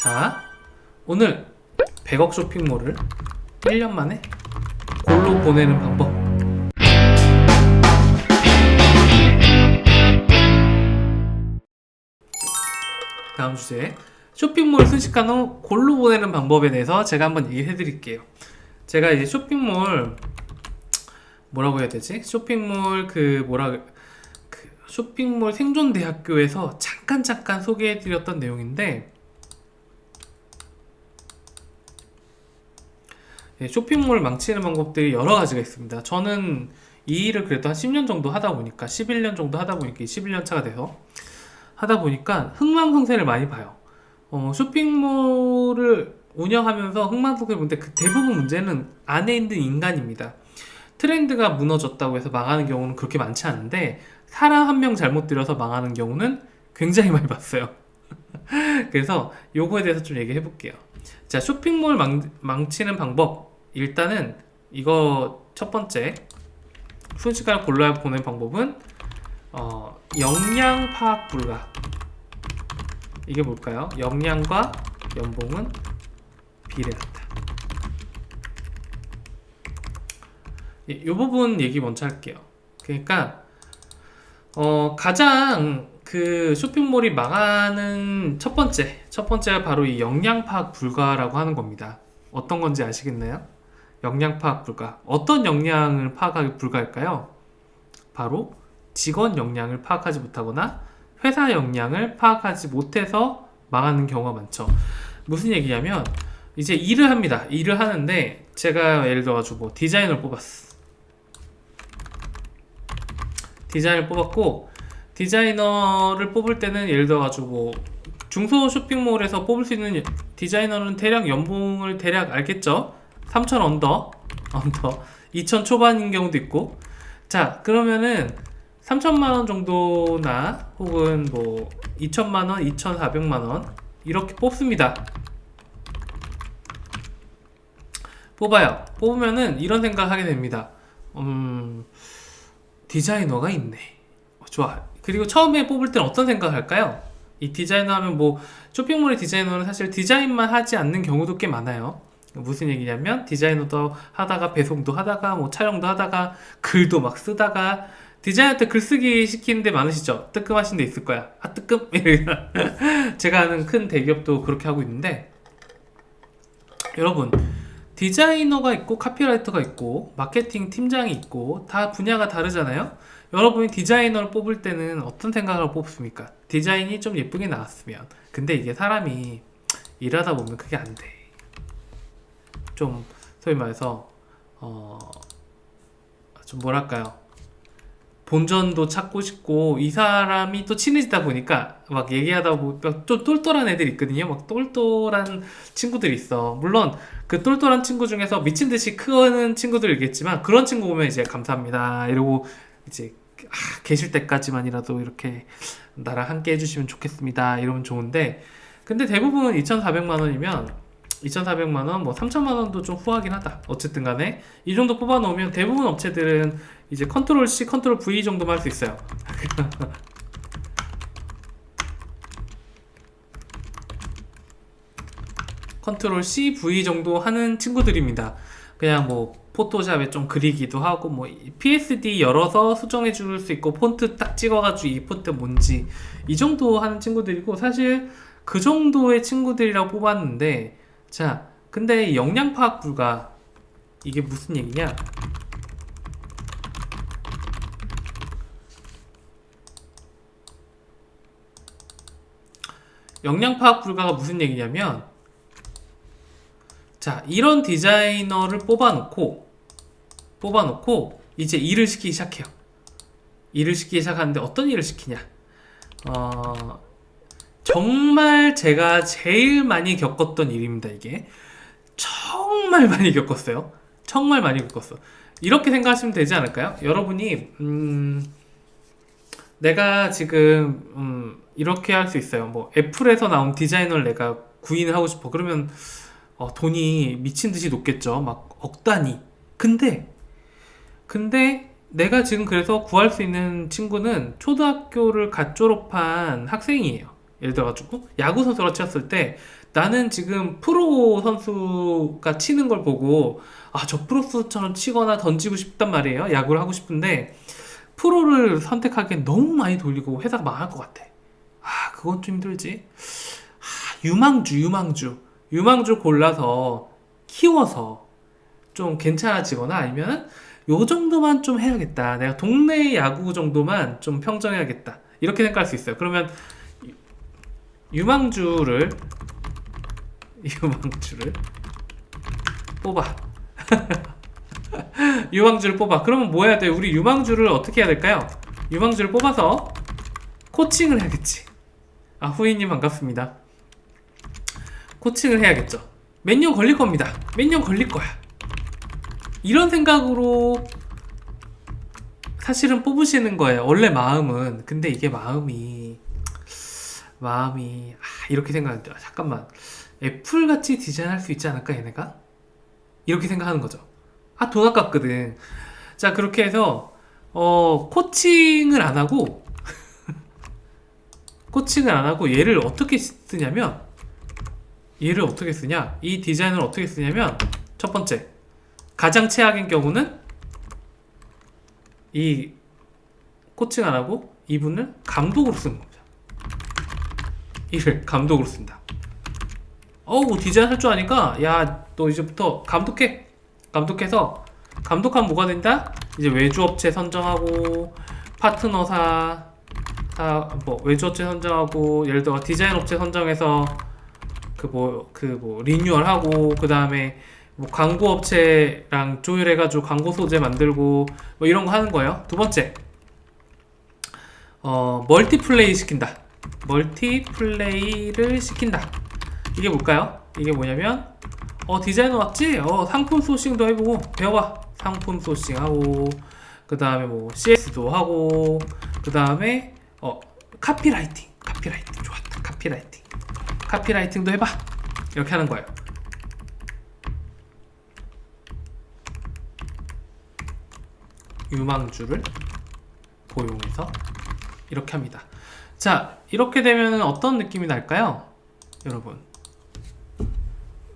자, 오늘 100억 쇼핑몰을 1년 만에 골로 보내는 방법. 다음 주제, 쇼핑몰 순식간 후 골로 보내는 방법에 대해서 제가 한번 얘기해 드릴게요. 제가 이제 쇼핑몰 뭐라고 해야 되지? 쇼핑몰 쇼핑몰 생존대학교에서 잠깐 소개해 드렸던 내용인데, 쇼핑몰 망치는 방법들이 여러 가지가 있습니다. 저는 이 일을 그래도 한 10년 정도 하다 보니까, 11년 정도 하다 보니까, 11년 차가 돼서 하다 보니까 흥망성쇠를 많이 봐요. 쇼핑몰을 운영하면서 흥망성쇠를 보는데 그 대부분 문제는 안에 있는 인간입니다. 트렌드가 무너졌다고 해서 망하는 경우는 그렇게 많지 않은데, 사람 한 명 잘못 들여서 망하는 경우는 굉장히 많이 봤어요. 그래서 요거에 대해서 좀 얘기해 볼게요. 자, 쇼핑몰 망치는 방법. 일단은 이거 첫 번째, 순식간에 골라야 보낸 방법은 역량 파악 불가. 이게 뭘까요? 역량과 연봉은 비례한다. 이 부분 얘기 먼저 할게요. 그러니까 가장 그 쇼핑몰이 망하는 첫 번째가 바로 이 역량 파악 불가라고 하는 겁니다. 어떤 건지 아시겠나요? 역량 파악 불가. 어떤 역량을 파악하기 불가할까요? 바로 직원 역량을 파악하지 못하거나 회사 역량을 파악하지 못해서 망하는 경우가 많죠. 무슨 얘기냐면, 이제 일을 합니다. 일을 하는데 제가 예를 들어가지고 뭐 디자이너를 뽑았어. 디자이너를 뽑았고, 디자이너를 뽑을 때는 예를 들어가지고 뭐 중소 쇼핑몰에서 뽑을 수 있는 디자이너는 대략 연봉을 대략 알겠죠? 3,000 언더 2,000 초반인 경우도 있고. 자, 그러면은 3천만원 정도나 혹은 뭐 2천만원, 2,400만원 이렇게 뽑습니다. 뽑으면은 이런 생각 하게 됩니다. 디자이너가 있네. 좋아. 그리고 처음에 뽑을 때는 어떤 생각을 할까요? 이 디자이너 하면 뭐 쇼핑몰의 디자이너는 사실 디자인만 하지 않는 경우도 꽤 많아요. 무슨 얘기냐면, 디자이너도 하다가 배송도 하다가 뭐 촬영도 하다가 글도 막 쓰다가, 디자이너한테 글쓰기 시키는 데 많으시죠? 뜨끔하신 데 있을 거야. 아, 뜨끔? 제가 아는 큰 대기업도 그렇게 하고 있는데, 여러분, 디자이너가 있고 카피라이터가 있고 마케팅 팀장이 있고 다 분야가 다르잖아요. 여러분이 디자이너를 뽑을 때는 어떤 생각을 뽑습니까? 디자인이 좀 예쁘게 나왔으면. 근데 이게 사람이 일하다 보면 그게 안 돼. 좀 소위 말해서 좀 뭐랄까요, 본전도 찾고 싶고, 이 사람이 또 친해지다 보니까 막 얘기하다 보면 좀 똘똘한 애들 있거든요. 막 똘똘한 친구들이 있어. 물론 그 똘똘한 친구 중에서 미친 듯이 크는 친구들 있겠지만, 그런 친구 보면 이제 감사합니다 이러고 이제 계실 때까지만이라도 이렇게 나랑 함께 해주시면 좋겠습니다 이러면 좋은데, 근데 대부분 2,400만 원이면 2,400만 원, 뭐 3,000만 원도 좀 후하긴 하다. 어쨌든 간에 이 정도 뽑아 놓으면 대부분 업체들은 이제 컨트롤 C, 컨트롤 V 정도만 할 수 있어요. 컨트롤 C, V 정도 하는 친구들입니다. 그냥 뭐 포토샵에 좀 그리기도 하고, 뭐 PSD 열어서 수정해 줄 수 있고, 폰트 딱 찍어가지고 이 폰트 뭔지 이 정도 하는 친구들이고, 사실 그 정도의 친구들이라고 뽑았는데, 자, 근데 이 역량 파악 불가, 이게 무슨 얘기냐? 역량 파악 불가가 무슨 얘기냐면, 자, 이런 디자이너를 뽑아놓고 이제 일을 시키기 시작해요. 일을 시키기 시작하는데 어떤 일을 시키냐? 정말 제가 제일 많이 겪었던 일입니다. 이게 정말 많이 겪었어요. 정말 많이 겪었어. 이렇게 생각하시면 되지 않을까요? 여러분이 내가 지금 이렇게 할 수 있어요. 뭐 애플에서 나온 디자이너를 내가 구인을 하고 싶어. 그러면 돈이 미친 듯이 높겠죠. 막 억 단위. 근데 내가 지금 그래서 구할 수 있는 친구는 초등학교를 갓 졸업한 학생이에요. 예를 들어가지고 야구 선수로 치었을 때 나는 지금 프로 선수가 치는 걸 보고 저 프로 선수처럼 치거나 던지고 싶단 말이에요. 야구를 하고 싶은데 프로를 선택하기엔 너무 많이 돌리고 회사가 망할 것 같아. 그건 좀 힘들지. 유망주 골라서 키워서 좀 괜찮아지거나 아니면 요 정도만 좀 해야겠다. 내가 동네 야구 정도만 좀 평정해야겠다. 이렇게 생각할 수 있어요. 그러면 유망주를 뽑아. 유망주를 뽑아. 그러면 뭐 해야 돼? 우리 유망주를 어떻게 해야 될까요? 유망주를 뽑아서 코칭을 해야겠지. 후이님 반갑습니다. 코칭을 해야겠죠. 몇 년 걸릴 겁니다. 몇 년 걸릴 거야. 이런 생각으로 사실은 뽑으시는 거예요. 원래 마음은. 근데 이게 마음이 이렇게 생각하는데 잠깐만, 애플같이 디자인할 수 있지 않을까 얘네가? 이렇게 생각하는 거죠. 돈 아깝거든. 자, 그렇게 해서 코칭을 안 하고 얘를 어떻게 쓰냐, 이 디자인을 어떻게 쓰냐면, 첫 번째, 가장 최악인 경우는 이 코칭 안 하고 이분을 감독으로 쓰는 겁니다. 이를 감독으로 쓴다. 디자인 할 줄 아니까 야, 너 이제부터 감독해. 감독해서, 감독하면 뭐가 된다? 이제 외주업체 선정하고, 파트너사 외주업체 선정하고, 예를 들어 디자인 업체 선정해서 리뉴얼하고, 그 다음에 광고 업체랑 조율해가지고 광고 소재 만들고 이런 거 하는 거예요. 두 번째, 멀티플레이를 시킨다. 이게 뭘까요? 이게 뭐냐면, 디자이너 왔지? 상품 소싱도 해보고 배워봐. 상품 소싱하고, 그 다음에 CS도 하고, 그 다음에 카피라이팅 좋았다. 카피라이팅도 해봐. 이렇게 하는 거예요. 유망주를 고용해서 이렇게 합니다. 자, 이렇게 되면 어떤 느낌이 날까요? 여러분,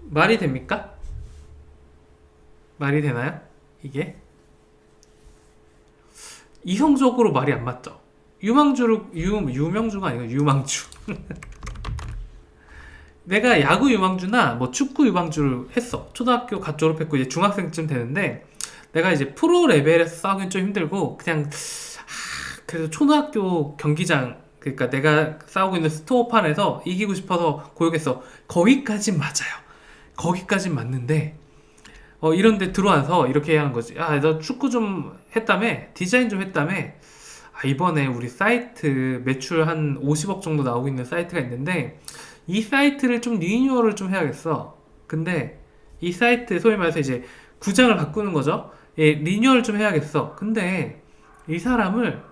말이 됩니까? 말이 되나요? 이게 이성적으로 말이 안 맞죠? 유명주가 아니고 유망주. 내가 야구 유망주나 축구 유망주를 했어. 초등학교 갓 졸업했고 이제 중학생쯤 되는데, 내가 이제 프로 레벨에서 싸우긴 좀 힘들고, 그냥 그래서 초등학교 경기장, 그러니까 내가 싸우고 있는 스토어판에서 이기고 싶어서 고용했어. 거기까진 맞아요. 거기까진 맞는데, 이런데 들어와서 이렇게 하는 거지. 너 축구 좀 했다며? 디자인 좀 했다며? 이번에 우리 사이트 매출 한 50억 정도 나오고 있는 사이트가 있는데, 이 사이트를 좀 리뉴얼을 좀 해야겠어. 근데 이 사이트, 소위 말해서 이제 구장을 바꾸는 거죠. 리뉴얼 좀 해야겠어. 근데 이 사람을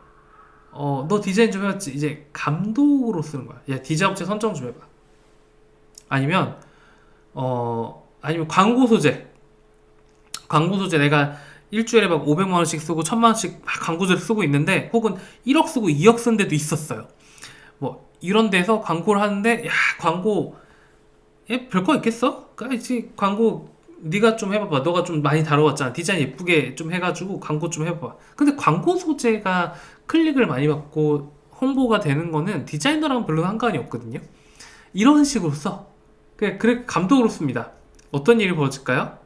너 디자인 좀 해봤지? 이제 감독으로 쓰는 거야. 야, 디자인 업체 선정 좀 해봐. 아니면 광고 소재 내가 일주일에 막 500만 원씩 쓰고 1000만 원씩 막 광고를 쓰고 있는데, 혹은 1억 쓰고 2억 쓴 데도 있었어요. 이런 데서 광고를 하는데, 광고 별거 있겠어? 그러니까 광고 네가 좀 해봐봐. 너가 좀 많이 다뤄왔잖아. 디자인 예쁘게 좀 해가지고 광고 좀 해봐봐. 근데 광고 소재가 클릭을 많이 받고 홍보가 되는 거는 디자이너랑 별로 상관이 없거든요. 이런 식으로 써. 그래 감독으로 씁니다. 어떤 일이 벌어질까요?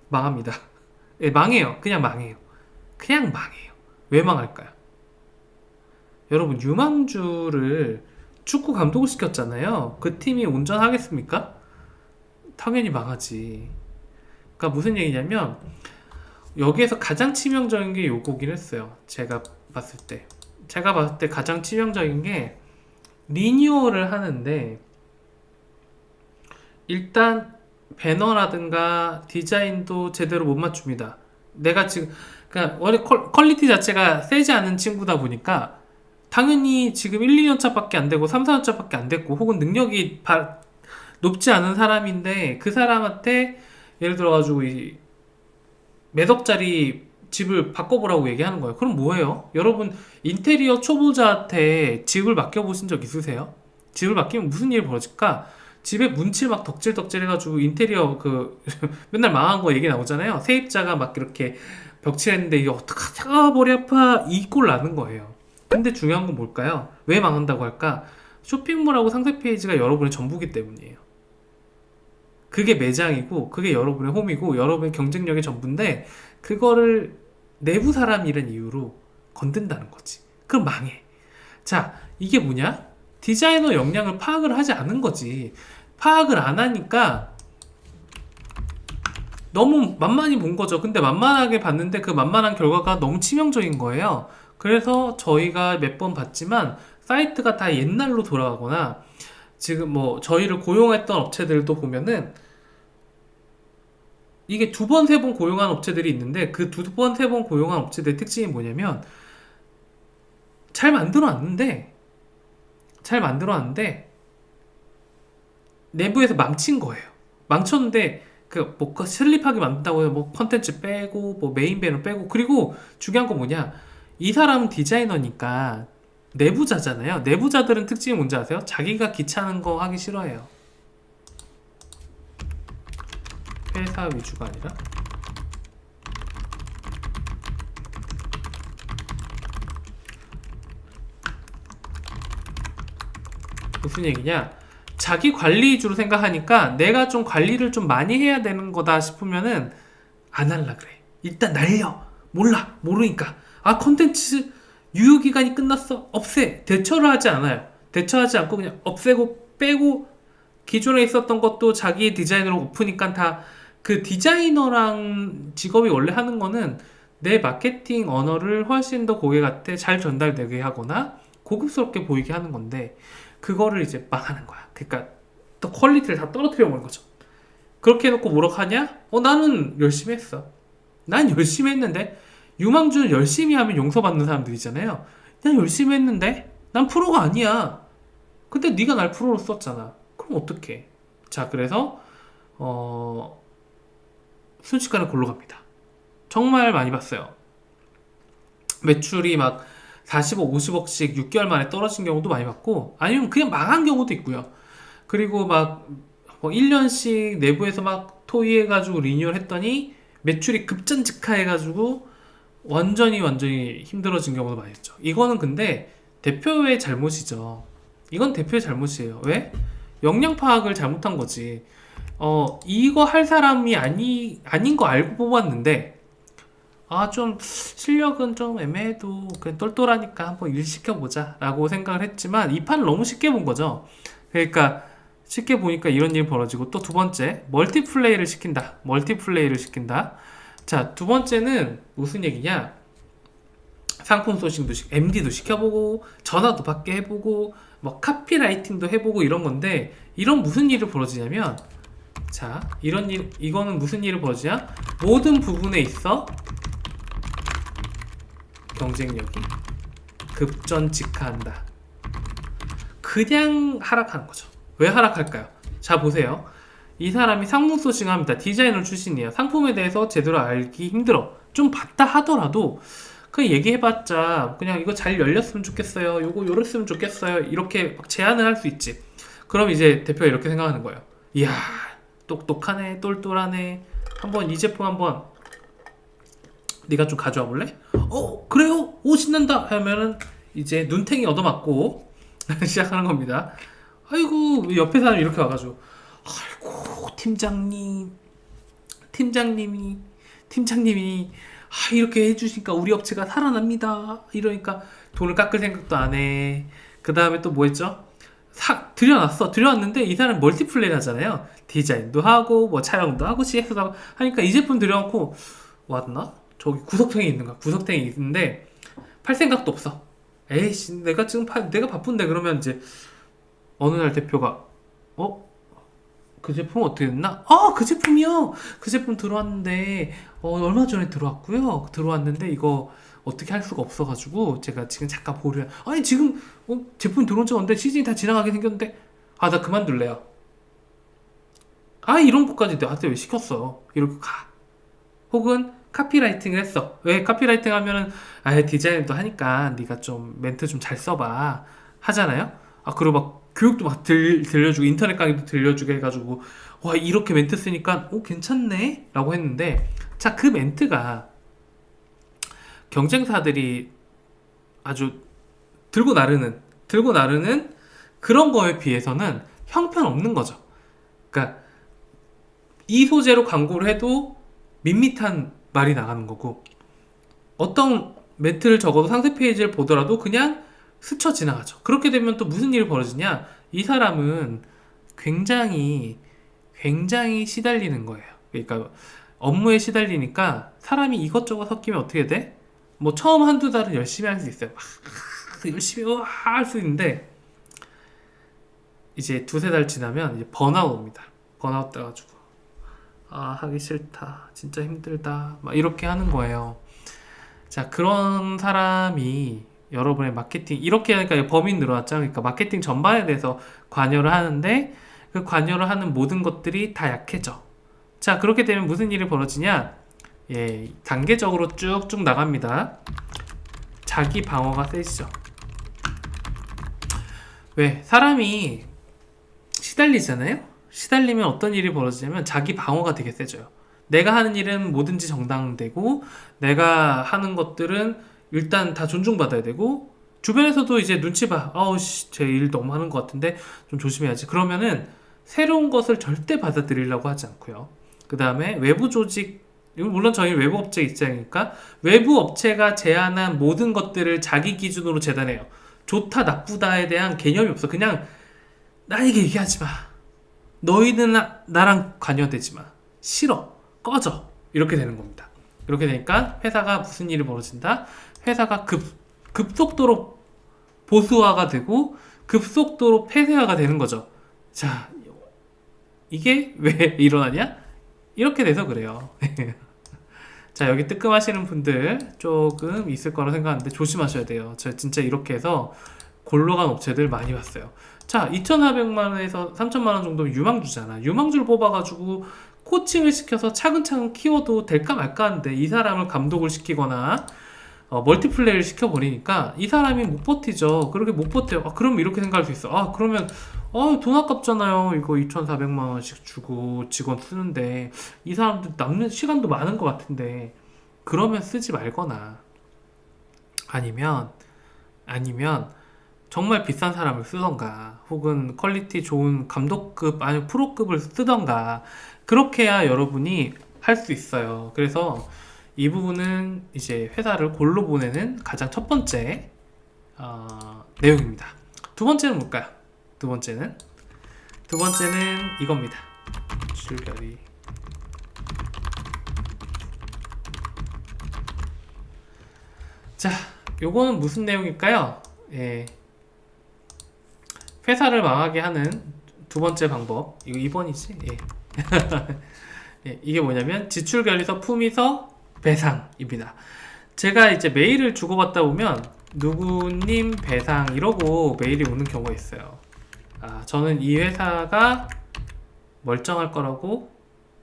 망합니다. 망해요. 그냥 망해요. 왜 망할까요? 여러분, 유망주를 축구 감독을 시켰잖아요. 그 팀이 온전하겠습니까? 당연히 망하지. 그러니까 무슨 얘기냐면, 여기에서 가장 치명적인 게 요거긴 했어요. 제가 봤을 때 가장 치명적인 게, 리뉴얼을 하는데 일단 배너라든가 디자인도 제대로 못 맞춥니다. 내가 지금, 그러니까 원래 퀄리티 자체가 세지 않은 친구다 보니까 당연히 지금 1, 2년 차밖에 안 되고 3, 4년 차밖에 안 됐고, 혹은 능력이 높지 않은 사람인데, 그 사람한테 예를 들어가지고 몇 억짜리 집을 바꿔보라고 얘기하는 거예요. 그럼 뭐예요? 여러분, 인테리어 초보자한테 집을 맡겨보신 적 있으세요? 집을 맡기면 무슨 일이 벌어질까? 집에 문칠 막 덕질덕질 해가지고 인테리어 그 맨날 망한 거 얘기 나오잖아요. 세입자가 막 이렇게 벽칠했는데 이게 어떡하지? 아 머리 아파 이 꼴 나는 거예요. 근데 중요한 건 뭘까요? 왜 망한다고 할까? 쇼핑몰하고 상세 페이지가 여러분의 전부기 때문이에요. 그게 매장이고 그게 여러분의 홈이고 여러분의 경쟁력의 전부인데 그거를 내부 사람이란 이유로 건든다는 거지. 그럼 망해. 자, 이게 뭐냐? 디자이너 역량을 파악을 하지 않은 거지. 파악을 안 하니까 너무 만만히 본 거죠. 근데 만만하게 봤는데 그 만만한 결과가 너무 치명적인 거예요. 그래서 저희가 몇 번 봤지만 사이트가 다 옛날로 돌아가거나 지금 뭐 저희를 고용했던 업체들도 보면은 이게 두 번, 세 번 고용한 업체들이 있는데 그 두 번, 세 번 고용한 업체들의 특징이 뭐냐면 잘 만들어 놨는데 내부에서 망친 거예요. 망쳤는데 그뭐 슬립하게 만든다고 해서 뭐 컨텐츠 빼고 뭐 메인 배너 빼고 그리고 중요한 건 뭐냐? 이 사람은 디자이너니까 내부자잖아요. 내부자들은 특징이 뭔지 아세요? 자기가 귀찮은 거 하기 싫어해요. 회사 위주가 아니라 무슨 얘기냐? 자기 관리 위주로 생각하니까 내가 좀 관리를 좀 많이 해야 되는 거다 싶으면은 안 할라 그래. 일단 날려. 몰라. 모르니까. 아, 콘텐츠 유효기간이 끝났어. 없애. 대처를 하지 않아요. 대처하지 않고 그냥 없애고 빼고 기존에 있었던 것도 자기의 디자인으로 엎으니까 다 그 디자이너랑 직업이 원래 하는 거는 내 마케팅 언어를 훨씬 더 고객한테 잘 전달되게 하거나 고급스럽게 보이게 하는 건데 그거를 이제 망하는 거야. 그러니까 또 퀄리티를 다 떨어뜨려 버린 거죠. 그렇게 해놓고 뭐라고 하냐? 나는 열심히 했어. 난 열심히 했는데 유망주는 열심히 하면 용서받는 사람들이잖아요. 난 열심히 했는데 난 프로가 아니야. 근데 네가 날 프로로 썼잖아. 그럼 어떡해? 자, 그래서 순식간에 골로 갑니다. 정말 많이 봤어요. 매출이 막 40억, 50억씩 6개월 만에 떨어진 경우도 많이 봤고 아니면 그냥 망한 경우도 있고요. 그리고 막 뭐 1년씩 내부에서 막 토의해가지고 리뉴얼 했더니 매출이 급전직하해가지고 완전히 힘들어진 경우도 많이 있죠. 이거는 근데 대표의 잘못이죠. 이건 대표의 잘못이에요. 왜? 역량 파악을 잘못한 거지. 이거 할 사람이 아닌 거 알고 뽑았는데 좀 실력은 좀 애매해도 그냥 똘똘하니까 한번 일 시켜보자 라고 생각을 했지만 이 판을 너무 쉽게 본 거죠. 그러니까 쉽게 보니까 이런 일이 벌어지고 또 두 번째 멀티플레이를 시킨다. 자, 두 번째는 무슨 얘기냐? 상품 소싱도 MD도 시켜보고 전화도 받게 해보고 뭐 카피라이팅도 해보고 이런 건데 이런 무슨 일이 벌어지냐면 자, 이거는 무슨 일이 벌어지냐? 모든 부분에 있어 경쟁력이 급전직하한다. 그냥 하락하는 거죠. 왜 하락할까요? 자, 보세요. 이 사람이 상품 소싱합니다. 디자이너 출신이에요. 상품에 대해서 제대로 알기 힘들어. 좀 봤다 하더라도 그냥 얘기해봤자 그냥 이거 잘 열렸으면 좋겠어요. 요거 요랬으면 좋겠어요. 이렇게 막 제안을 할 수 있지. 그럼 이제 대표가 이렇게 생각하는 거예요. 이야, 똑똑하네, 똘똘하네. 한번 이 제품 한번 네가 좀 가져와 볼래? 그래요? 오, 신난다 하면은 이제 눈탱이 얻어맞고 시작하는 겁니다. 아이고, 옆에 사람이 이렇게 와가지고 아이고, 팀장님이 이렇게 해주시니까 우리 업체가 살아납니다. 이러니까 돈을 깎을 생각도 안 해. 그 다음에 또 뭐 했죠? 들여놨는데 이 사람 멀티플레이를 하잖아요. 디자인도 하고 뭐 촬영도 하고 CS도 하고 하니까 이 제품 들여놓고 왔나? 저기 구석탱이 있는가? 구석탱이 있는데 팔 생각도 없어. 에이씨, 내가 지금 내가 바쁜데. 그러면 이제 어느 날 대표가 그 제품 어떻게 됐나? 그 제품이요. 그 제품 들어왔는데 얼마 전에 들어왔고요. 들어왔는데 이거 어떻게 할 수가 없어가지고 제가 지금 잠깐 보려. 아니 지금 제품 들어온 지 없는데 시즌이 다 지나가게 생겼는데 나 그만둘래요. 이런 것까지 나한테 왜 시켰어? 이렇게 가. 혹은 카피라이팅을 했어. 왜 카피라이팅 하면은 디자인도 하니까 네가 좀 멘트 좀 잘 써봐 하잖아요. 그리고 막 교육도 막 들려주고 인터넷 강의도 들려주게 해가지고 와 이렇게 멘트 쓰니까 오 괜찮네 라고 했는데 자 그 멘트가 경쟁사들이 아주 들고 나르는 그런 거에 비해서는 형편없는 거죠. 그러니까 이 소재로 광고를 해도 밋밋한 말이 나가는 거고 어떤 멘트를 적어도 상세 페이지를 보더라도 그냥 스쳐 지나가죠. 그렇게 되면 또 무슨 일이 벌어지냐? 이 사람은 굉장히 시달리는 거예요. 그러니까 업무에 시달리니까 사람이 이것저것 섞이면 어떻게 돼? 뭐 처음 한두 달은 열심히 할 수 있어요. 열심히 할 수 있는데 이제 두세 달 지나면 이제 번아웃 옵니다. 번아웃 돼가지고 아 하기 싫다 진짜 힘들다 막 이렇게 하는 거예요. 자 그런 사람이 여러분의 마케팅 이렇게 하니까 범위 늘어났죠. 그러니까 마케팅 전반에 대해서 관여를 하는데 그 관여를 하는 모든 것들이 다 약해져. 자 그렇게 되면 무슨 일이 벌어지냐? 예 단계적으로 쭉쭉 나갑니다. 자기 방어가 세지죠. 왜? 사람이 시달리잖아요? 시달리면 어떤 일이 벌어지냐면 자기 방어가 되게 세져요. 내가 하는 일은 뭐든지 정당되고 내가 하는 것들은 일단 다 존중받아야 되고 주변에서도 이제 눈치 봐. 아우 씨, 쟤 일 너무 하는 것 같은데 좀 조심해야지. 그러면은 새로운 것을 절대 받아들이려고 하지 않고요. 그 다음에 외부 조직 물론 저희 외부 업체 입장이니까 외부 업체가 제안한 모든 것들을 자기 기준으로 재단해요. 좋다 나쁘다에 대한 개념이 없어. 그냥 나에게 얘기하지 마. 너희는 나랑 관여되지 마. 싫어. 꺼져. 이렇게 되는 겁니다. 이렇게 되니까 회사가 무슨 일이 벌어진다? 회사가 급속도로 보수화가 되고 급속도로 폐쇄화가 되는 거죠. 자, 이게 왜 일어나냐? 이렇게 돼서 그래요. 자, 여기 뜨끔하시는 분들 조금 있을 거라 생각하는데 조심하셔야 돼요. 저 진짜 이렇게 해서 골로간 업체들 많이 봤어요. 자, 2,400만 원에서 3,000만 원 정도 유망주잖아. 유망주를 뽑아가지고 코칭을 시켜서 차근차근 키워도 될까 말까 하는데 이 사람을 감독을 시키거나 멀티플레이를 시켜버리니까 이 사람이 못 버티죠. 그렇게 못 버텨요. 아, 그럼 이렇게 생각할 수 있어. 아, 그러면 돈 아깝잖아요. 이거 2,400만 원씩 주고 직원 쓰는데 이 사람들 남는 시간도 많은 것 같은데 그러면 쓰지 말거나 아니면 정말 비싼 사람을 쓰던가 혹은 퀄리티 좋은 감독급 아니면 프로급을 쓰던가 그렇게 해야 여러분이 할 수 있어요. 그래서 이 부분은 이제 회사를 골로 보내는 가장 첫 번째 내용입니다. 두 번째는 뭘까요? 두 번째는 이겁니다. 출결이 자, 요거는 무슨 내용일까요? 예. 회사를 망하게 하는 두 번째 방법. 이거 2번이지? 예. 예, 이게 뭐냐면 지출결의서, 품위서, 배상입니다. 제가 이제 메일을 주고받다 보면 누구님 배상 이러고 메일이 오는 경우가 있어요. 저는 이 회사가 멀쩡할 거라고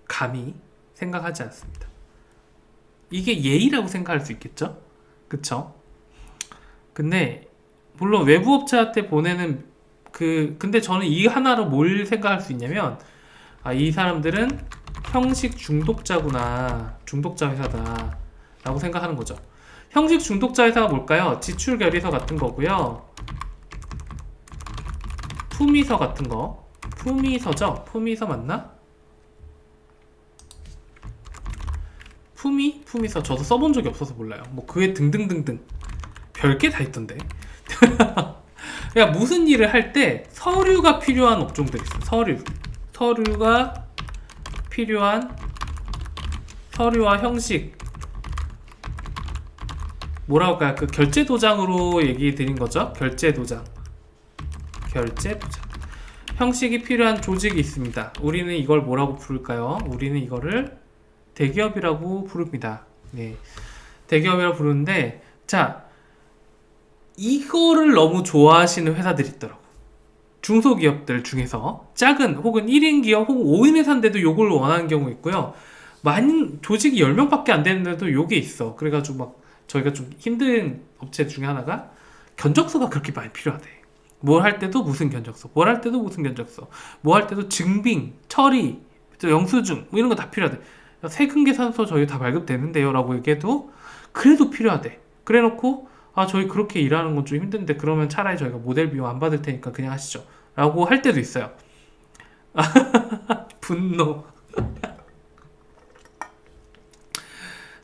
감히 생각하지 않습니다. 이게 예의라고 생각할 수 있겠죠? 그쵸? 근데 물론 외부 업체한테 보내는 근데 저는 이 하나로 뭘 생각할 수 있냐면 이 사람들은 형식 중독자구나. 중독자 회사다 라고 생각하는 거죠. 형식 중독자 회사가 뭘까요? 지출 결의서 같은 거고요. 품위서 같은 거. 품위서죠? 품위서 맞나? 품위서 저도 써본 적이 없어서 몰라요. 뭐 그에 등등등등 별게 다 있던데. 그러니까 무슨 일을 할 때 서류가 필요한 업종들 있어요. 서류가 필요한 서류와 형식 뭐라고 할까요? 그 결제 도장으로 얘기 드린 거죠. 결제 도장 형식이 필요한 조직이 있습니다. 우리는 이걸 뭐라고 부를까요? 우리는 이거를 대기업이라고 부릅니다. 네. 대기업이라고 부르는데 자 이거를 너무 좋아하시는 회사들이 있더라고. 중소기업들 중에서 작은 혹은 1인 기업 혹은 5인 회사인데도 요걸 원하는 경우 있고요. 조직이 10명밖에 안 되는데도 요게 있어. 그래가지고 막 저희가 좀 힘든 업체 중에 하나가 견적서가 그렇게 많이 필요하대. 뭘 할 때도 무슨 견적서, 뭘 할 때도 무슨 견적서, 뭐 할 때도 증빙, 처리, 또 영수증 뭐 이런 거 다 필요하대. 세금 계산서 저희 다 발급되는데요 라고 얘기해도 그래도 필요하대. 그래 놓고 아 저희 그렇게 일하는 건 좀 힘든데 그러면 차라리 저희가 모델 비용 안 받을 테니까 그냥 하시죠 라고 할 때도 있어요. 분노.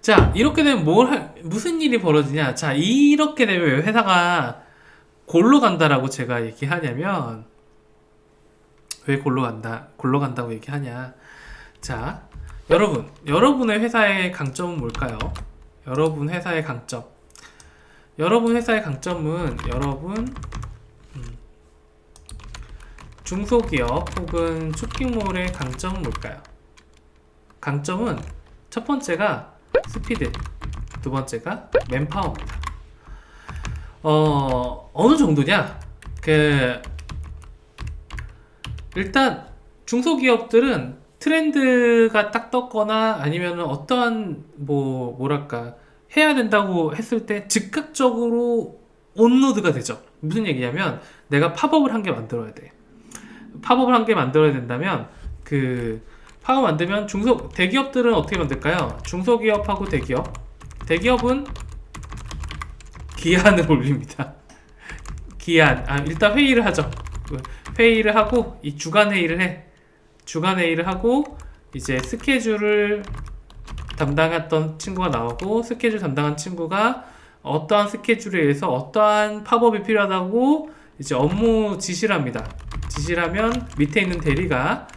자 이렇게 되면 무슨 일이 벌어지냐. 자 이렇게 되면 왜 회사가 골로 간다라고 제가 얘기하냐면, 왜 골로 간다고 얘기하냐. 자 여러분의 회사의 강점은 뭘까요? 여러분 회사의 강점은 중소기업 혹은 쇼핑몰의 강점은 뭘까요? 강점은 첫 번째가 스피드, 두 번째가 맨파워입니다. 어느 정도냐? 일단 중소기업들은 트렌드가 딱 떴거나 아니면 어떠한 뭐랄까 해야 된다고 했을 때 즉각적으로 온로드가 되죠. 무슨 얘기냐면 내가 팝업을 한 개 만들어야 돼. 팝업을 한 개 만들어야 된다면 팝업 만들면 대기업들은 어떻게 만들까요? 중소기업하고 대기업은 기한을 올립니다. 일단 회의를 하죠. 회의를 하고 이 주간 회의를 하고 이제 스케줄을 담당했던 친구가 나오고 스케줄 담당한 친구가 어떠한 스케줄에 의해서 어떠한 팝업이 필요하다고 이제 업무 지시를 합니다. 지시를 하면 밑에 있는 대리가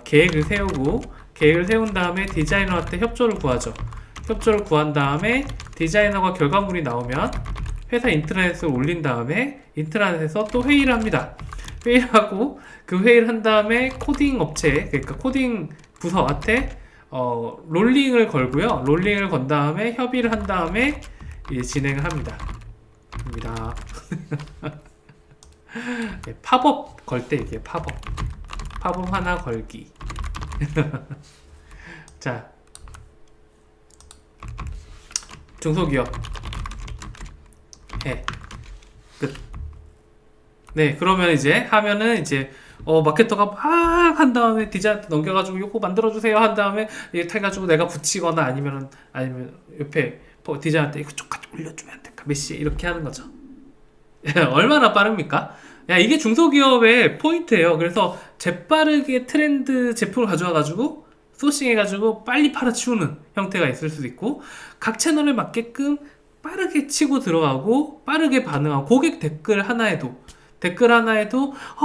계획을 세운 다음에 디자이너한테 협조를 구하죠. 협조를 구한 다음에 디자이너가 결과물이 나오면 회사 인트라넷에 올린 다음에 인트라넷에서 또 회의를 합니다. 회의를 하고 그 회의를 한 다음에 코딩 업체, 그러니까 코딩 부서한테 롤링을 걸고요. 롤링을 건 다음에 협의를 한 다음에 진행을 합니다. 팝업 걸 때 이게 팝업 하나 걸기. 자, 중소기업 끝. 네, 그러면 이제 하면은 이제 마케터가 막 한 다음에 디자인한테 넘겨가지고 요거 만들어주세요 한 다음에 이렇게 해가지고 내가 붙이거나 아니면 옆에 디자인한테 이거 좀 같이 올려주면 안 될까? 몇 시에 이렇게 하는 거죠. 얼마나 빠릅니까? 야, 이게 중소기업의 포인트예요. 그래서 재빠르게 트렌드 제품을 가져와가지고 소싱해가지고 빨리 팔아치우는 형태가 있을 수도 있고, 각 채널에 맞게끔 빠르게 치고 들어가고 빠르게 반응하고, 고객 댓글 하나에도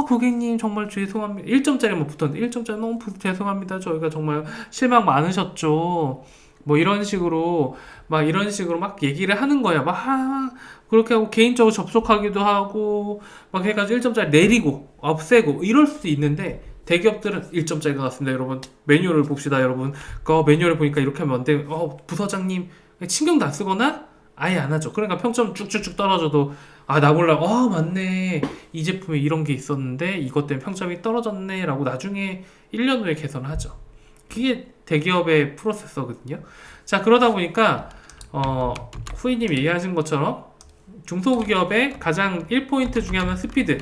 고객님 정말 죄송합니다 1점짜리만 붙었는데 1점짜리 너무 죄송합니다 저희가 정말 실망 많으셨죠 뭐 이런 식으로 막 얘기를 하는 거야. 막 그렇게 하고 개인적으로 접속하기도 하고 막 해가지고 1점짜리 내리고 없애고 이럴 수도 있는데, 대기업들은 1점짜리가 나왔습니다 여러분, 매뉴얼을 봅시다 여러분, 그 매뉴얼을 보니까 이렇게 하면 안 돼, 부서장님 신경도 안 쓰거나 아예 안 하죠. 그러니까 평점 쭉쭉쭉 떨어져도 나 몰라, 맞네, 이 제품에 이런 게 있었는데 이것 때문에 평점이 떨어졌네 라고 나중에 1년 후에 개선을 하죠. 그게 대기업의 프로세서거든요. 자, 그러다 보니까 후이님 얘기하신 것처럼 중소기업의 가장 1포인트 중에 하나는 스피드.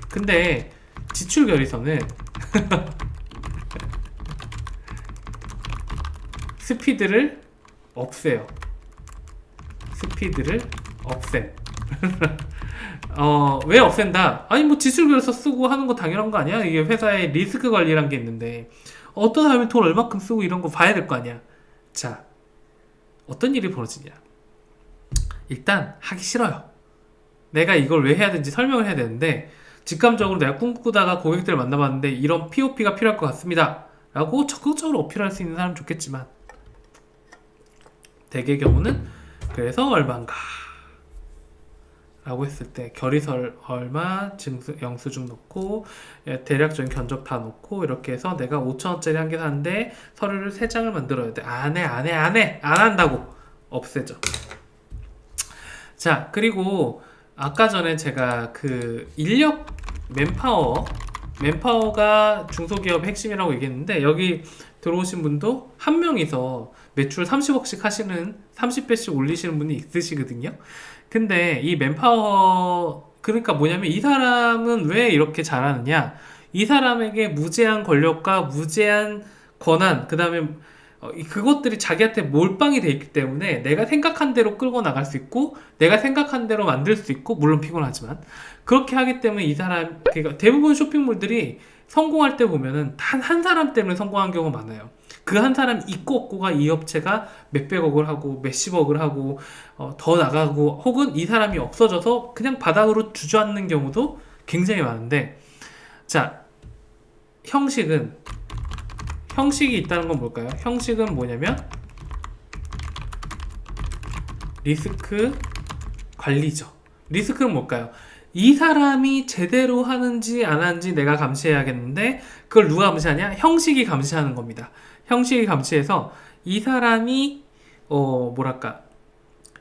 근데 지출 결의서는 스피드를 없애요. 왜 없앤다? 아니 뭐 지출 결의서 쓰고 하는 거 당연한 거 아니야? 이게 회사의 리스크 관리라는 게 있는데 어떤 사람이 돈 얼마큼 쓰고 이런 거 봐야 될 거 아니야. 자, 어떤 일이 벌어지냐? 일단 하기 싫어요. 내가 이걸 왜 해야 되는지 설명을 해야 되는데, 직감적으로 내가 꿈꾸다가 고객들을 만나봤는데 이런 POP가 필요할 것 같습니다 라고 적극적으로 어필할 수 있는 사람은 좋겠지만, 대개의 경우는 그래서 얼마인가 라고 했을 때 결의서 얼마, 영수증 넣고 대략적인 견적 다 넣고 이렇게 해서 내가 5,000원짜리 한 개 사는데 서류를 3장을 만들어야 돼. 안 한다고 없애죠. 자, 그리고 아까 전에 제가 그 인력 맨파워가 중소기업의 핵심이라고 얘기했는데, 여기 들어오신 분도 한 명이서 매출 30억씩 하시는, 30배씩 올리시는 분이 있으시거든요. 근데 이 맨파워 그러니까 뭐냐면 이 사람은 왜 이렇게 잘하느냐? 이 사람에게 무제한 권력과 무제한 권한, 그 다음에 그것들이 자기한테 몰빵이 돼 있기 때문에 내가 생각한 대로 끌고 나갈 수 있고 내가 생각한 대로 만들 수 있고, 물론 피곤하지만 그렇게 하기 때문에 이 사람, 그러니까 대부분 쇼핑몰들이 성공할 때 보면은 단 한 사람 때문에 성공한 경우가 많아요. 그 한 사람 있고 없고가 이 업체가 몇백억을 하고 몇십억을 하고 더 나가고, 혹은 이 사람이 없어져서 그냥 바닥으로 주저앉는 경우도 굉장히 많은데, 자, 형식이 있다는 건 뭘까요? 형식은 뭐냐면 리스크 관리죠. 리스크는 뭘까요? 이 사람이 제대로 하는지 안 하는지 내가 감시해야겠는데, 그걸 누가 감시하냐? 형식이 감시하는 겁니다. 형식이 감시해서 이 사람이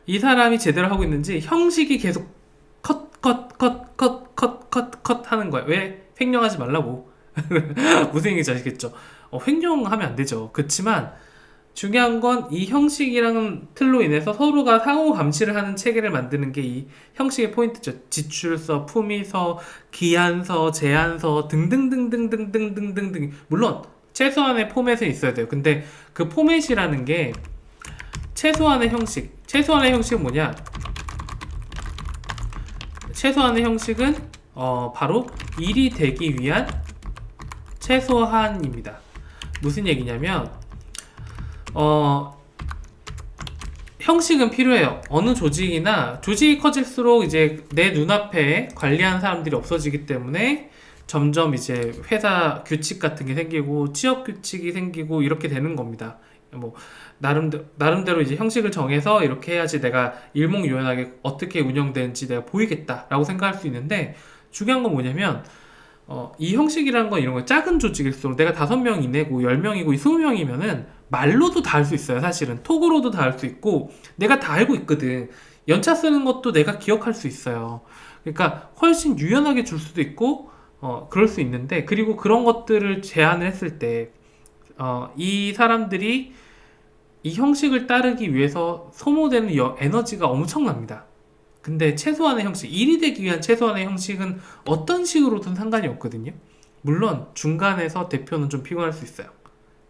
이 사람이 제대로 하고 있는지 형식이 계속 컷 하는 거야. 왜? 횡령하지 말라고. 무슨 얘기인지 아시겠죠? 횡령하면 안 되죠. 그렇지만 중요한 건 이 형식이라는 틀로 인해서 서로가 상호 감시를 하는 체계를 만드는 게 이 형식의 포인트죠. 지출서, 품위서, 기한서, 제한서 등등등등등등등등. 물론 최소한의 포맷은 있어야 돼요. 근데 그 포맷이라는 게 최소한의 형식은 뭐냐? 최소한의 형식은 바로 일이 되기 위한 최소한입니다. 무슨 얘기냐면 형식은 필요해요. 어느 조직이나 조직이 커질수록 이제 내 눈앞에 관리하는 사람들이 없어지기 때문에 점점 이제 회사 규칙 같은 게 생기고 취업 규칙이 생기고 이렇게 되는 겁니다. 뭐 나름대로 이제 형식을 정해서 이렇게 해야지 내가 일목요연하게 어떻게 운영되는지 내가 보이겠다라고 생각할 수 있는데, 중요한 건 뭐냐면 이 형식이라는 건 이런 거예요. 작은 조직일수록 내가 5명 이내고 10명이고 20명이면은 말로도 다 할 수 있어요. 사실은 톡으로도 다 할 수 있고 내가 다 알고 있거든. 연차 쓰는 것도 내가 기억할 수 있어요. 그러니까 훨씬 유연하게 줄 수도 있고 그럴 수 있는데, 그리고 그런 것들을 제안을 했을 때 이 사람들이 이 형식을 따르기 위해서 소모되는 에너지가 엄청납니다. 근데 최소한의 형식, 일이 되기 위한 최소한의 형식은 어떤 식으로든 상관이 없거든요. 물론 중간에서 대표는 좀 피곤할 수 있어요.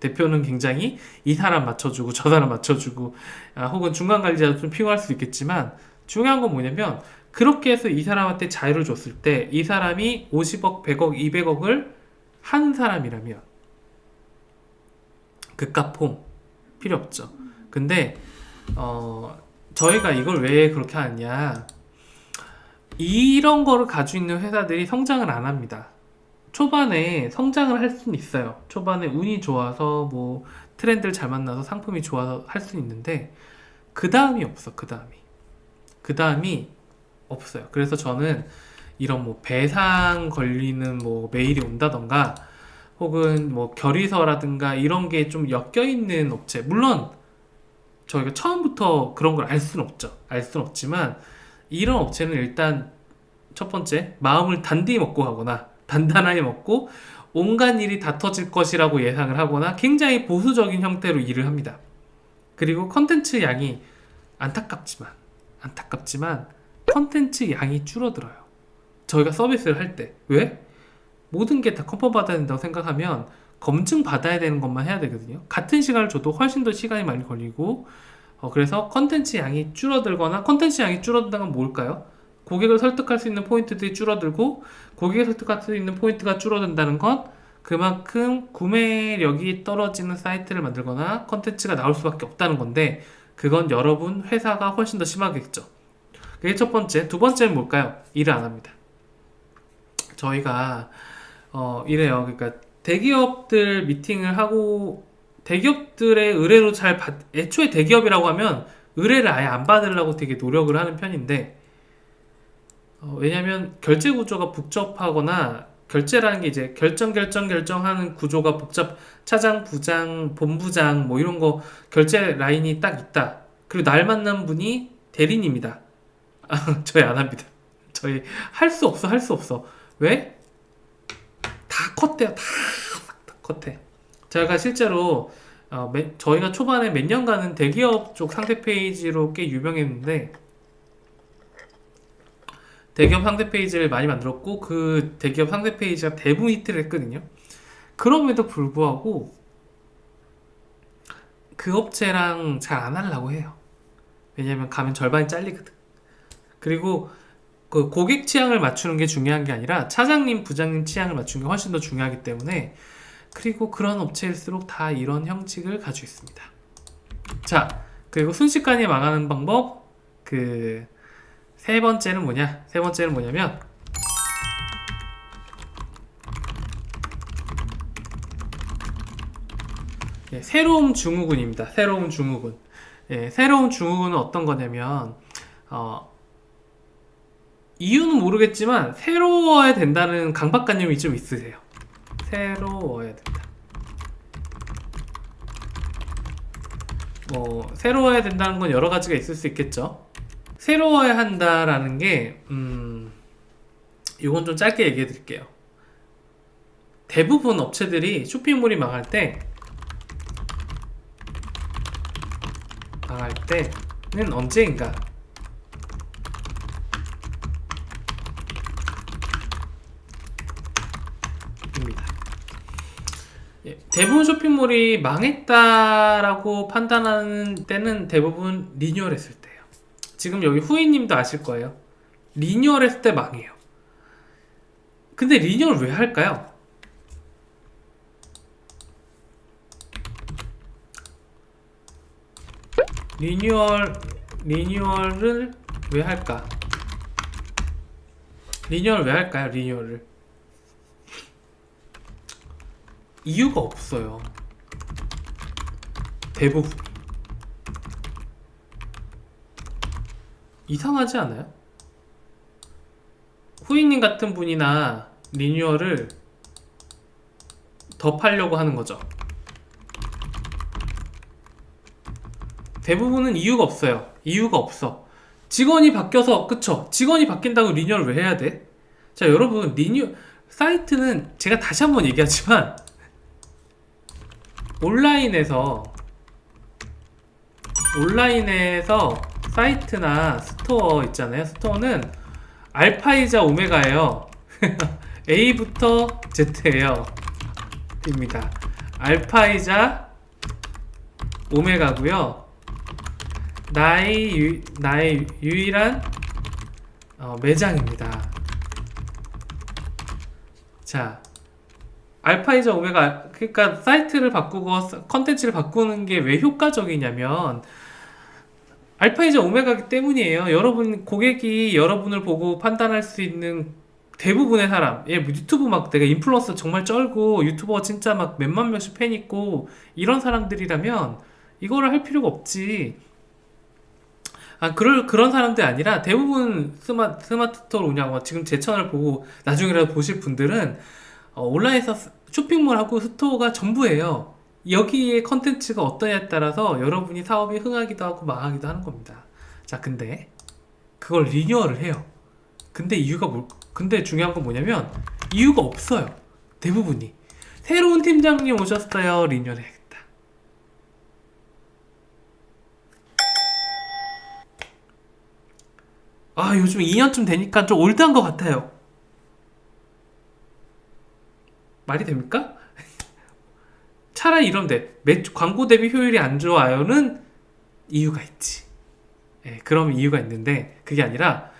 대표는 굉장히 이 사람 맞춰주고 저 사람 맞춰주고 혹은 중간 관리자도 좀 피곤할 수 있겠지만, 중요한 건 뭐냐면 그렇게 해서 이 사람한테 자유를 줬을 때 이 사람이 50억, 100억, 200억을 하는 사람이라면 그깟 폼 필요 없죠. 근데 저희가 이걸 왜 그렇게 하느냐, 이런 거를 가지고 있는 회사들이 성장을 안 합니다. 초반에 성장을 할 수는 있어요. 초반에 운이 좋아서 뭐 트렌드를 잘 만나서 상품이 좋아서 할 수 있는데 그 다음이 없어. 그 다음이 없어요. 그래서 저는 이런 뭐 배상 걸리는 뭐 메일이 온다던가 혹은 뭐 결의서라든가 이런 게 좀 엮여 있는 업체, 물론 저희가 처음부터 그런 걸 알 수는 없죠. 알 수는 없지만 이런 업체는 일단 첫 번째, 마음을 단단히 먹고 가거나 단단하게 먹고 온갖 일이 다 터질 것이라고 예상을 하거나 굉장히 보수적인 형태로 일을 합니다. 그리고 컨텐츠 양이 안타깝지만 컨텐츠 양이 줄어들어요. 저희가 서비스를 할 때. 왜? 모든 게 다 컨펌 받아야 된다고 생각하면 검증 받아야 되는 것만 해야 되거든요. 같은 시간을 줘도 훨씬 더 시간이 많이 걸리고 그래서 컨텐츠 양이 줄어들거나, 컨텐츠 양이 줄어든다는 건 뭘까요? 고객을 설득할 수 있는 포인트들이 줄어들고, 고객을 설득할 수 있는 포인트가 줄어든다는 건 그만큼 구매력이 떨어지는 사이트를 만들거나 컨텐츠가 나올 수밖에 없다는 건데, 그건 여러분 회사가 훨씬 더 심하겠죠. 그게 첫 번째. 두 번째는 뭘까요? 일을 안 합니다. 저희가 이래요. 그러니까 대기업들 미팅을 하고 대기업들의 의뢰로 애초에 대기업이라고 하면 의뢰를 아예 안 받으려고 되게 노력을 하는 편인데, 왜냐면 결제 구조가 복잡하거나, 결제라는 게 이제 결정하는 구조가 차장, 부장, 본부장 뭐 이런 거 결제 라인이 딱 있다. 그리고 날 만난 분이 대리님이다. 저희 안 합니다. 저희 할 수 없어. 왜? 다 컷돼요. 다 컷해. 제가 실제로 저희가 초반에 몇 년간은 대기업 쪽 상세 페이지로 꽤 유명했는데, 대기업 상세 페이지를 많이 만들었고 그 대기업 상세 페이지가 대부분 히트를 했거든요. 그럼에도 불구하고 그 업체랑 잘 안 하려고 해요. 왜냐면 가면 절반이 잘리거든. 그리고 그 고객 취향을 맞추는 게 중요한 게 아니라 차장님, 부장님 취향을 맞추는 게 훨씬 더 중요하기 때문에, 그리고 그런 업체일수록 다 이런 형식을 가지고 있습니다. 자, 그리고 순식간에 망하는 방법, 그 세 번째는 뭐냐? 세 번째는 뭐냐면 새로운 증후군입니다. 새로운 증후군. 새로운 증후군은 어떤 거냐면 이유는 모르겠지만 새로워야 된다는 강박관념이 좀 있으세요. 새로워야 된다. 새로워야 된다는 건 여러 가지가 있을 수 있겠죠. 새로워야 한다라는 게 이건 좀 짧게 얘기해 드릴게요. 대부분 업체들이 쇼핑몰이 망할 때는 언제인가? 입니다. 대부분 쇼핑몰이 망했다라고 판단하는 때는 대부분 리뉴얼 했을 때예요. 지금 여기 후이님도 아실 거예요. 리뉴얼 했을 때 망해요. 근데 리뉴얼 왜 할까요? 리뉴얼을 왜 할까? 리뉴얼 왜 할까요? 리뉴얼을 이유가 없어요. 대부분 이상하지 않아요? 후이님 같은 분이나 리뉴얼을 더 팔려고 하는 거죠. 대부분은 이유가 없어요. 이유가 없어. 직원이 바뀌어서, 그쵸? 직원이 바뀐다고 리뉴얼 왜 해야 돼? 자, 여러분, 사이트는 제가 다시 한번 얘기하지만, 온라인에서 사이트나 스토어 있잖아요. 스토어는 알파이자 오메가예요. A부터 Z예요. 입니다. 알파이자 오메가고요. 나의 유일한 매장입니다. 자, 알파이자 오메가, 그러니까 사이트를 바꾸고 컨텐츠를 바꾸는 게 왜 효과적이냐면 알파이자 오메가이기 때문이에요. 여러분, 고객이 여러분을 보고 판단할 수 있는 대부분의 사람, 유튜브 막 내가 인플루언서 정말 쩔고 유튜버 진짜 막 몇만 명씩 팬 있고 이런 사람들이라면 이거를 할 필요가 없지. 그런 사람들이 아니라 대부분 스마트 스토어 운영하고 지금 제 채널을 보고 나중에라도 보실 분들은 온라인에서 쇼핑몰하고 스토어가 전부예요. 여기에 컨텐츠가 어떠냐에 따라서 여러분이 사업이 흥하기도 하고 망하기도 하는 겁니다. 자, 근데 그걸 리뉴얼을 해요. 근데 중요한 건 뭐냐면 이유가 없어요. 대부분이 새로운 팀장님 오셨어요. 리뉴얼 해야겠다. 요즘 2년쯤 되니까 좀 올드한 것 같아요. 말이 됩니까? 차라리 이런데 광고 대비 효율이 안 좋아요는 이유가 있지. 그럼 이유가 있는데 그게 아니라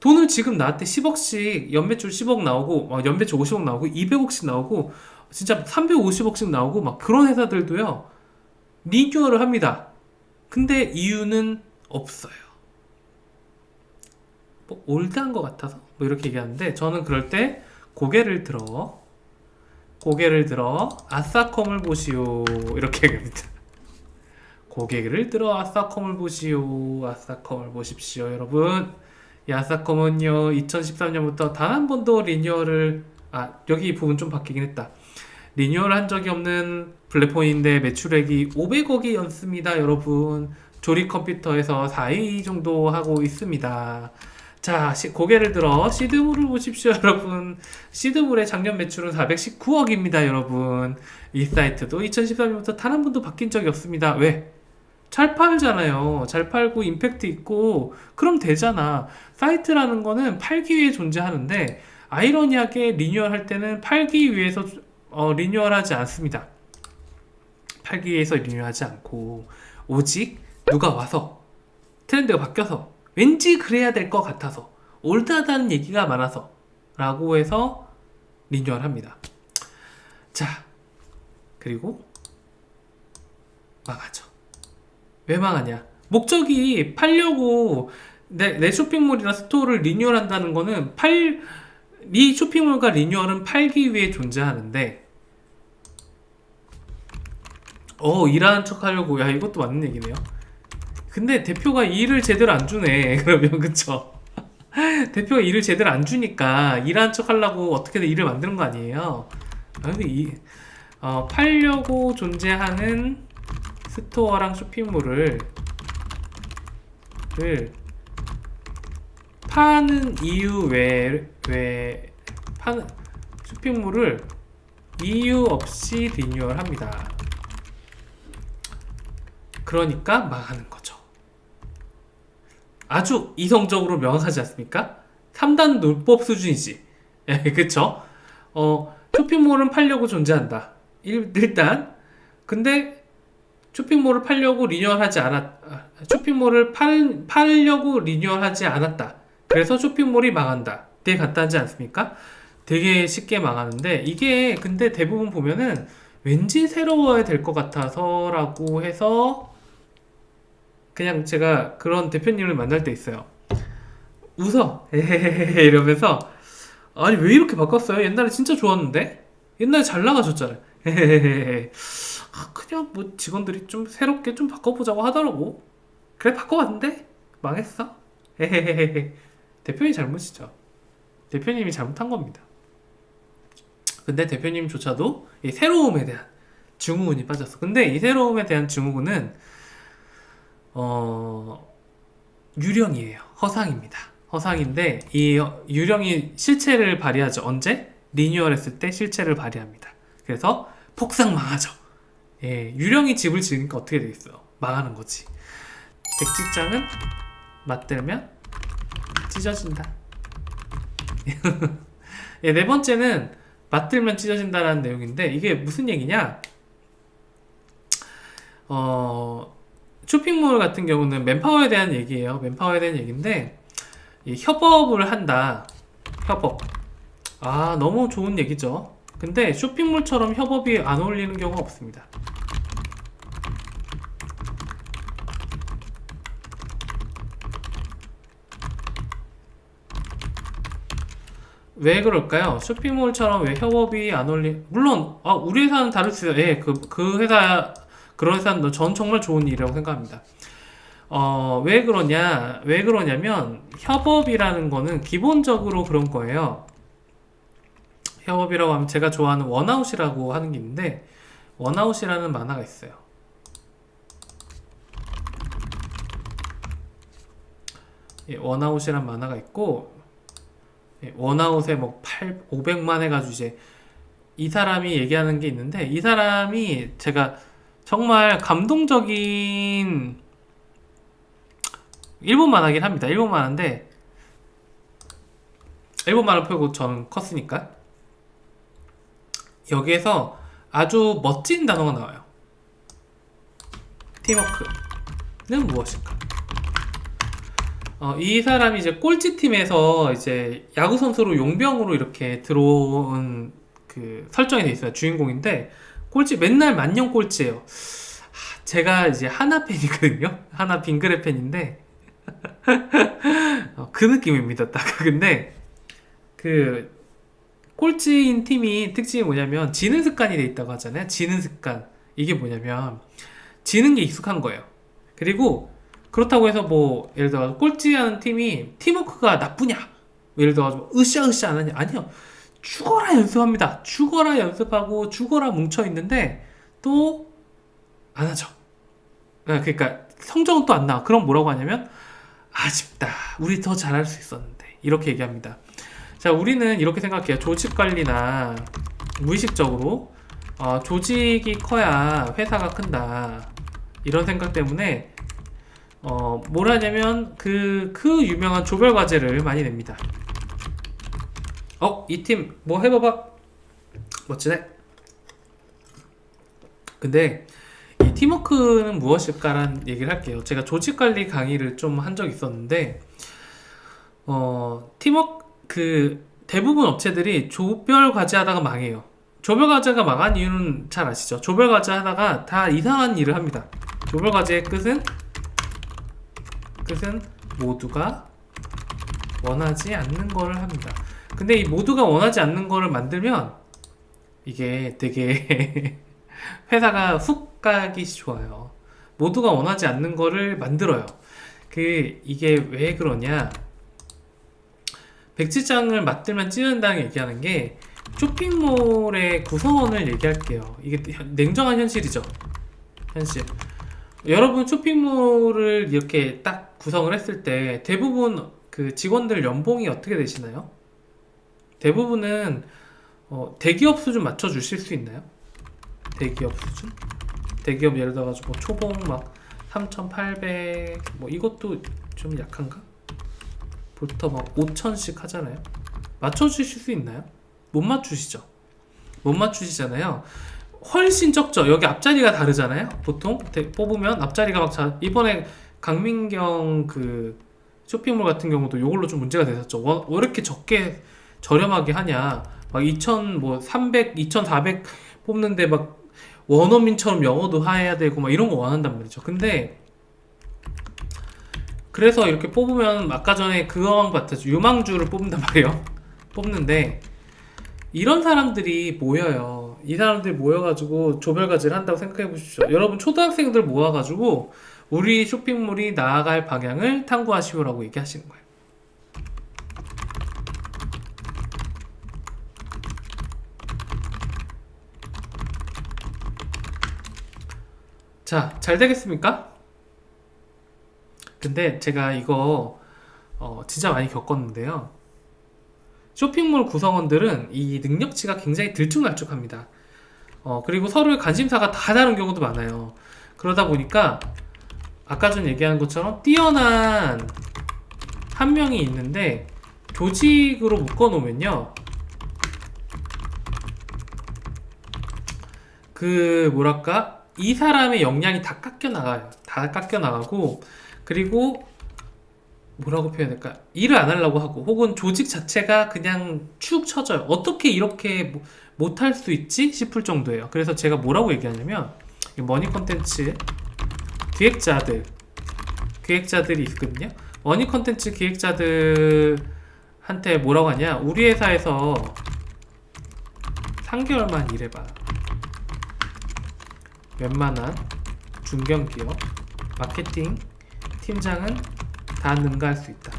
돈을 지금 나한테 10억씩 연매출 10억 나오고 연매출 50억 나오고 200억씩 나오고 진짜 350억씩 나오고 막 그런 회사들도요 리뉴얼을 합니다. 근데 이유는 없어요. 뭐 올드한 것 같아서 뭐 이렇게 얘기하는데 저는 그럴 때 고개를 들어 아싸컴을 보시오 이렇게 얘기합니다. 고개를 들어 아싸컴을 보시오. 아싸컴을 보십시오. 여러분, 이 아싸컴은요 2013년부터 단 한 번도 리뉴얼을 여기 이 부분 좀 바뀌긴 했다. 리뉴얼 한 적이 없는 플랫폼인데 매출액이 500억이 넘습니다. 여러분, 조립 컴퓨터에서 4위 정도 하고 있습니다. 자, 고개를 들어 시드물을 보십시오. 여러분, 시드물의 작년 매출은 419억입니다. 여러분, 이 사이트도 2013년부터 단 한 번도 바뀐 적이 없습니다. 왜? 잘 팔잖아요. 잘 팔고 임팩트 있고 그럼 되잖아. 사이트라는 거는 팔기 위해 존재하는데 아이러니하게 리뉴얼 할 때는 팔기 위해서 리뉴얼하지 않습니다. 팔기 위해서 리뉴얼하지 않고 오직 누가 와서 트렌드가 바뀌어서 왠지 그래야 될 것 같아서 올드하다는 얘기가 많아서 라고 해서 리뉴얼 합니다. 자, 그리고 망하죠. 왜 망하냐? 목적이 팔려고 내 쇼핑몰이나 스토어를 리뉴얼한다는 거는 이 쇼핑몰과 리뉴얼은 팔기 위해 존재하는데 일하는 척 하려고. 야, 이것도 맞는 얘기네요. 근데 대표가 일을 제대로 안 주네. 그러면 그쵸? 대표가 일을 제대로 안 주니까 일하는 척 하려고 어떻게든 일을 만드는 거 아니에요. 근데 팔려고 존재하는 스토어랑 쇼핑몰을 파는 이유 외에 파는 쇼핑몰을 이유 없이 리뉴얼합니다. 그러니까 망하는 거죠. 아주 이성적으로 명확하지 않습니까? 3단 논법 수준이지. 예, 그쵸? 쇼핑몰은 팔려고 존재한다. 일단 근데 쇼핑몰을 팔려고 리뉴얼하지 쇼핑몰을 팔려고 리뉴얼하지 않았다. 그래서 쇼핑몰이 망한다. 되게 간단하지 않습니까? 되게 쉽게 망하는데 이게 근데 대부분 보면은 왠지 새로워야 될 것 같아서 라고 해서 그냥 제가 그런 대표님을 만날 때 있어요. 웃어. 에헤헤헤 이러면서 아니 왜 이렇게 바꿨어요? 옛날에 진짜 좋았는데? 옛날에 잘 나가셨잖아요. 에헤헤헤 그냥 뭐 직원들이 좀 새롭게 좀 바꿔보자고 하더라고. 그래 바꿔봤는데 망했어. 에헤헤헤 대표님 잘못이죠. 대표님이 잘못한 겁니다. 근데 대표님조차도 이 새로움에 대한 증후군이 빠졌어. 근데 이 새로움에 대한 증후군은 유령이에요. 허상입니다. 허상인데 이 유령이 실체를 발휘하죠. 언제? 리뉴얼 했을 때 실체를 발휘합니다. 그래서 폭삭 망하죠. 예, 유령이 집을 지으니까 어떻게 되겠어요? 망하는 거지. 백지장은 맞들면 찢어진다. 예, 네 번째는 맞들면 찢어진다라는 내용인데 이게 무슨 얘기냐? 쇼핑몰 같은 경우는 맨파워에 대한 얘기예요. 맨파워에 대한 얘기인데 이 협업을 한다. 협업. 너무 좋은 얘기죠. 근데 쇼핑몰처럼 협업이 안 어울리는 경우가 없습니다. 왜 그럴까요? 쇼핑몰처럼 왜 협업이 안 물론 우리 회사는 다를 수 있어요. 예, 그 회사 그런 회사는 전 정말 좋은 일이라고 생각합니다. 왜 그러냐면 협업이라는 거는 기본적으로 그런 거예요. 협업이라고 하면 제가 좋아하는 원아웃이라고 하는 게 있는데 원아웃이라는 만화가 있어요. 예, 원아웃이라는 만화가 있고 원아웃에 뭐 500만 해가지고 이제 이 사람이 얘기하는 게 있는데 이 사람이 제가 정말 감동적인 일본 만화긴 합니다. 일본 만화인데 일본 만화 표고 저는 컸으니까 여기에서 아주 멋진 단어가 나와요. 팀워크는 무엇일까? 이 사람이 이제 꼴찌팀에서 이제 야구 선수로 용병으로 이렇게 들어온 그 설정이 돼 있어요. 주인공인데 맨날 만년 꼴찌예요. 제가 이제 하나 팬이거든요. 하나 빙그레 팬인데 그 느낌입니다. 딱. 근데 그 꼴찌인 팀이 특징이 뭐냐면 지는 습관이 돼 있다고 하잖아요. 지는 습관. 이게 뭐냐면 지는 게 익숙한 거예요. 그리고 그렇다고 해서 뭐 예를 들어 꼴찌하는 팀이 팀워크가 나쁘냐? 예를 들어 으쌰으쌰 안 하냐? 아니요. 죽어라 연습합니다. 죽어라 연습하고 죽어라 뭉쳐 있는데 또 안 하죠. 그러니까 성적은 또 안 나와. 그럼 뭐라고 하냐면 아쉽다. 우리 더 잘할 수 있었는데. 이렇게 얘기합니다. 자, 우리는 이렇게 생각해요. 조직 관리나 무의식적으로 조직이 커야 회사가 큰다. 이런 생각 때문에 뭘 하냐면 그 유명한 조별 과제를 많이 냅니다. 이 팀 뭐 해봐봐. 멋지네. 근데 이 팀워크는 무엇일까라는 얘기를 할게요. 제가 조직관리 강의를 좀 한 적이 있었는데 대부분 업체들이 조별 과제 하다가 망해요. 조별 과제가 망한 이유는 잘 아시죠? 조별 과제 하다가 다 이상한 일을 합니다. 조별 과제의 끝은 모두가 원하지 않는 거를 합니다. 근데 이 모두가 원하지 않는 거를 만들면 이게 되게 회사가 훅 가기 좋아요. 모두가 원하지 않는 거를 만들어요. 이게 왜 그러냐? 백지장을 맞들면 찌른다는 얘기하는 게 쇼핑몰의 구성원을 얘기할게요. 이게 냉정한 현실이죠. 현실. 여러분 쇼핑몰을 이렇게 딱 구성을 했을 때 대부분 그 직원들 연봉이 어떻게 되시나요? 대부분은 대기업 수준 맞춰 주실 수 있나요? 대기업 수준? 대기업 예를 들어가지고 초봉 막 3,800 뭐 이것도 좀 약한가? 보통 막 5,000씩 하잖아요. 맞춰주실 수 있나요? 못 맞추시죠? 못 맞추시잖아요. 훨씬 적죠. 여기 앞자리가 다르잖아요. 보통 뽑으면 앞자리가 이번에 강민경 그 쇼핑몰 같은 경우도 이걸로 좀 문제가 됐었죠. 왜 이렇게 적게 저렴하게 하냐? 막 2,300, 2,400 뽑는데 막 원어민처럼 영어도 해야 되고 막 이런 거 원한단 말이죠. 근데 그래서 이렇게 뽑으면 아까 전에 그거랑 같았죠. 유망주를 뽑는단 말이에요. 뽑는데 이런 사람들이 모여요. 이 사람들이 모여가지고 조별과제를 한다고 생각해 보십시오. 여러분 초등학생들 모아가지고 우리 쇼핑몰이 나아갈 방향을 탐구하시오라고 얘기하시는 거예요. 자, 잘 되겠습니까? 근데 제가 이거 진짜 많이 겪었는데요. 쇼핑몰 구성원들은 이 능력치가 굉장히 들쭉날쭉합니다. 그리고 서로의 관심사가 다 다른 경우도 많아요. 그러다 보니까 아까 전 얘기한 것처럼 뛰어난 한 명이 있는데 조직으로 묶어 놓으면요, 이 사람의 역량이 다 깎여 나가요. 다 깎여 나가고, 그리고 뭐라고 표현할까? 일을 안 하려고 하고, 혹은 조직 자체가 그냥 축 처져요. 어떻게 이렇게 못할 수 있지? 싶을 정도예요. 그래서 제가 뭐라고 얘기하냐면, 머니 컨텐츠 기획자들이 있거든요. 머니 컨텐츠 기획자들한테 뭐라고 하냐? 우리 회사에서 3개월만 일해봐. 웬만한 중견기업 마케팅 팀장은 다 능가할 수 있다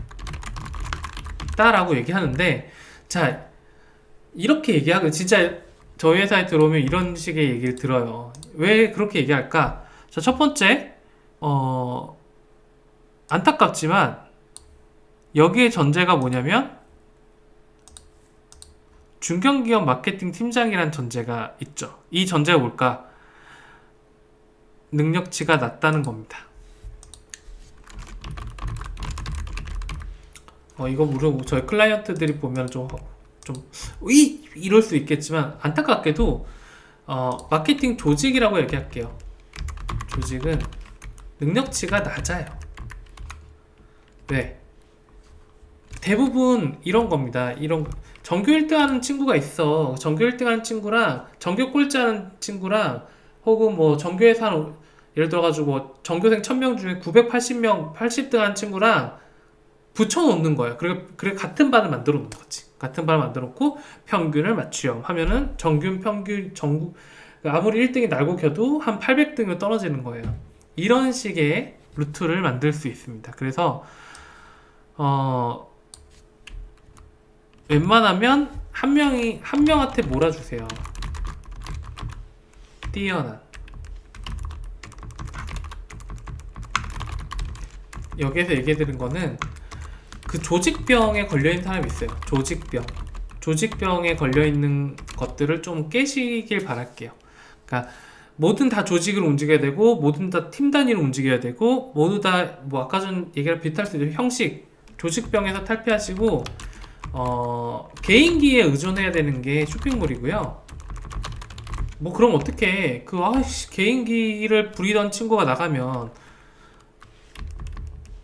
라고 얘기하는데, 자, 이렇게 얘기하고 진짜 저희 회사에 들어오면 이런 식의 얘기를 들어요. 왜 그렇게 얘기할까? 자, 첫 번째, 안타깝지만 여기에 전제가 뭐냐면 중견기업 마케팅 팀장이란 전제가 있죠. 이 전제가 뭘까? 능력치가 낮다는 겁니다. 이거 물론 저희 클라이언트들이 보면 이럴 수 있겠지만, 안타깝게도 마케팅 조직이라고 얘기할게요. 조직은 능력치가 낮아요. 네. 대부분 이런 겁니다. 전교 1등 하는 친구가 있어. 전교 1등 하는 친구랑 전교 꼴찌 하는 친구랑, 혹은 뭐 전교에서 예를 들어가지고 전교생 1000명 중에 980명 80등 하는 친구랑 붙여놓는 거예요. 그래 같은 반을 만들어 놓는 거지. 같은 반을 만들어 놓고 평균을 맞추렴 하면은 평균 전국 아무리 1등이 날고 켜도 한 800등은 떨어지는 거예요. 이런 식의 루트를 만들 수 있습니다. 그래서 웬만하면 한 명한테 몰아주세요. 뛰어난. 여기에서 얘기해드린 거는 그 조직병에 걸려있는 사람이 있어요. 조직병에 걸려있는 것들을 좀 깨시길 바랄게요. 그러니까 뭐든 다 조직으로 움직여야 되고 뭐든 다 팀 단위로 움직여야 되고 모두 다 뭐 아까 전 얘기랑 비슷할 수 있는 형식 조직병에서 탈피하시고 개인기에 의존해야 되는 게 쇼핑몰이고요. 뭐 그럼 어떡해 그 개인기를 부리던 친구가 나가면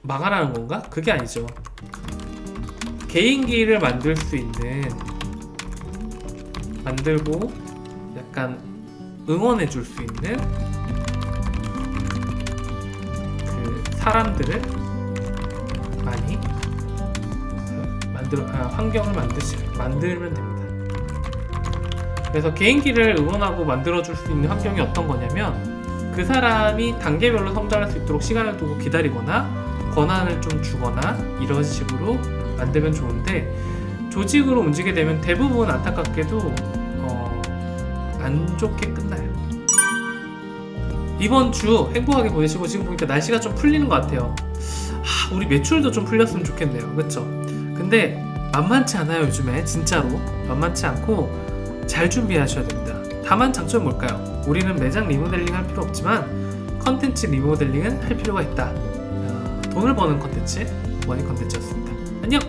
망하라는 건가? 그게 아니죠. 개인기를 만들 수 있는 만들고 약간 응원해 줄 수 있는 그 사람들을 많이 환경을 만들면 됩니다. 그래서 개인기를 응원하고 만들어줄 수 있는 환경이 어떤 거냐면 그 사람이 단계별로 성장할 수 있도록 시간을 두고 기다리거나 권한을 좀 주거나 이런 식으로 만들면 좋은데 조직으로 움직이게 되면 대부분 안타깝게도 안 좋게 끝나요. 이번 주 행복하게 보내시고 지금 보니까 날씨가 좀 풀리는 것 같아요. 우리 매출도 좀 풀렸으면 좋겠네요. 그쵸? 근데 만만치 않아요. 요즘에 진짜로 만만치 않고 잘 준비하셔야 됩니다. 다만 장점은 뭘까요? 우리는 매장 리모델링 할 필요 없지만 컨텐츠 리모델링은 할 필요가 있다. 돈을 버는 컨텐츠, 머니 컨텐츠였습니다. 안녕!